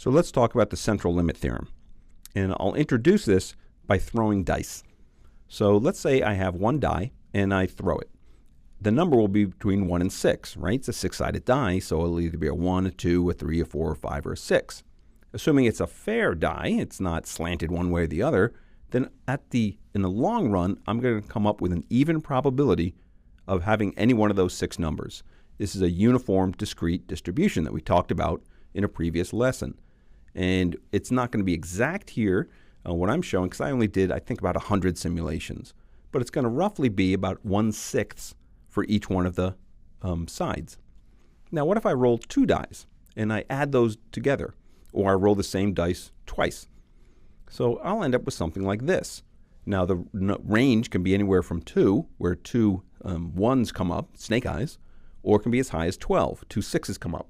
So let's talk about the central limit theorem. And I'll introduce this by throwing dice. So let's say I have one die and I throw it. The number will be between 1 and 6, right? It's a 6-sided die, so it'll either be a 1, a 2, a 3, a 4, a 5, or a 6. Assuming it's a fair die, it's not slanted one way or the other, then in the long run, I'm going to come up with an even probability of having any one of those 6 numbers. This is a uniform discrete distribution that we talked about in a previous lesson. And it's not going to be exact here, what I'm showing, because I only did, I think, about 100 simulations. But it's going to roughly be about 1/6 for each one of the sides. Now, what if I roll 2 dice and I add those together, or I roll the same dice twice? So I'll end up with something like this. Now, the range can be anywhere from 2, where 2 1s come up, snake eyes, or it can be as high as 12, 2 6s come up.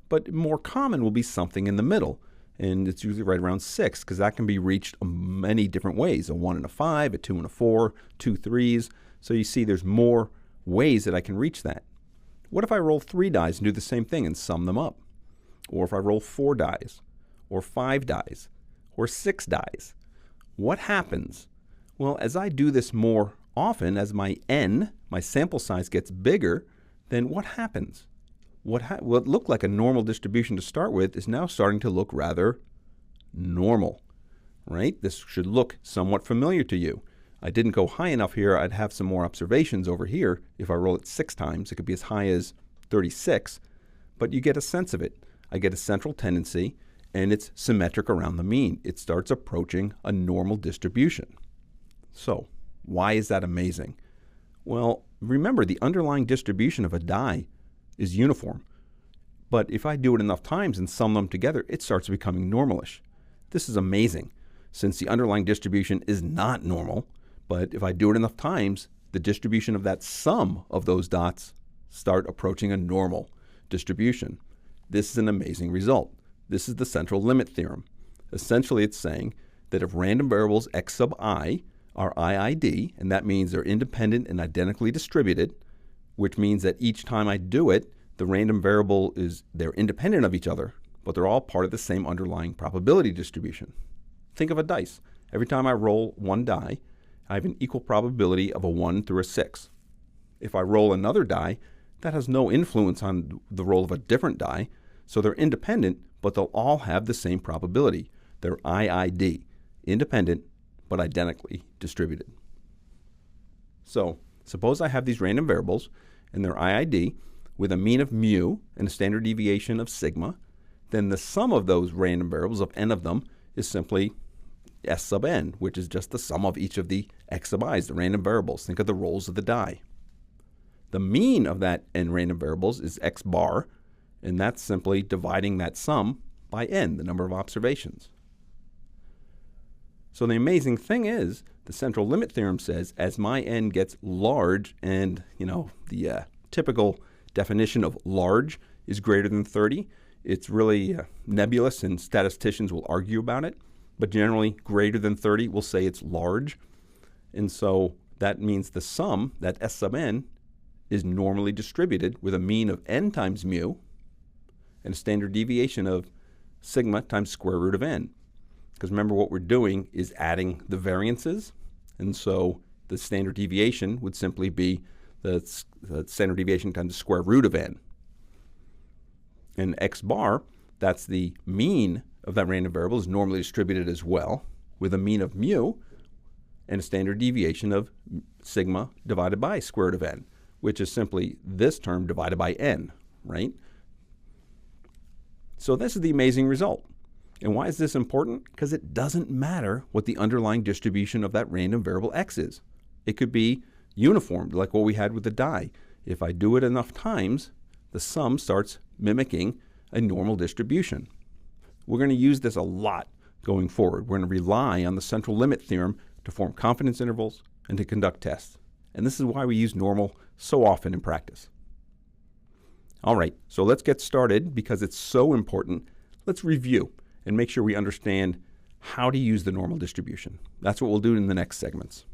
But more common will be something in the middle, and it's usually right around 6, because that can be reached many different ways, a 1 and a 5, a 2 and a 4, 2 3s. So you see there's more ways that I can reach that. What if I roll 3 dice and do the same thing and sum them up? Or if I roll 4 dice, or 5 dice, or 6 dice? What happens? Well, as I do this more often, as my n, my sample size, gets bigger, then what happens? What looked like a normal distribution to start with is now starting to look rather normal, right? This should look somewhat familiar to you. I didn't go high enough here. I'd have some more observations over here. If I roll it 6 times, it could be as high as 36, but you get a sense of it. I get a central tendency, and it's symmetric around the mean. It starts approaching a normal distribution. So why is that amazing? Well, remember, the underlying distribution of a die is uniform. But if I do it enough times and sum them together, it starts becoming normalish. This is amazing, since the underlying distribution is not normal. But if I do it enough times, the distribution of that sum of those dots start approaching a normal distribution. This is an amazing result. This is the central limit theorem. Essentially, it's saying that if random variables x sub I are IID, and that means they're independent and identically distributed, which means that each time I do it, the random variable they're independent of each other, but they're all part of the same underlying probability distribution. Think of a dice. Every time I roll 1 die, I have an equal probability of a 1 through a 6. If I roll another die, that has no influence on the roll of a different die, so they're independent, but they'll all have the same probability. They're IID, independent, but identically distributed. So suppose I have these random variables, and they're IID with a mean of mu and a standard deviation of sigma. Then the sum of those random variables, of n of them, is simply S sub n, which is just the sum of each of the x sub i's, the random variables. Think of the rolls of the die. The mean of that n random variables is x bar, and that's simply dividing that sum by n, the number of observations. So the amazing thing is, the central limit theorem says as my n gets large, and the typical definition of large is greater than 30. It's really nebulous, and statisticians will argue about it. But generally, greater than 30 will say it's large. And so that means the sum, that S sub n, is normally distributed with a mean of n times mu and a standard deviation of sigma times square root of n. Because remember, what we're doing is adding the variances. And so the standard deviation would simply be the standard deviation times the square root of n. And x bar, that's the mean of that random variable, is normally distributed as well, with a mean of mu and a standard deviation of sigma divided by square root of n, which is simply this term divided by n, right? So this is the amazing result. And why is this important? Because it doesn't matter what the underlying distribution of that random variable x is. It could be uniform, like what we had with the die. If I do it enough times, the sum starts mimicking a normal distribution. We're going to use this a lot going forward. We're going to rely on the central limit theorem to form confidence intervals and to conduct tests. And this is why we use normal so often in practice. All right, so let's get started. Because it's so important, let's review and make sure we understand how to use the normal distribution. That's what we'll do in the next segments.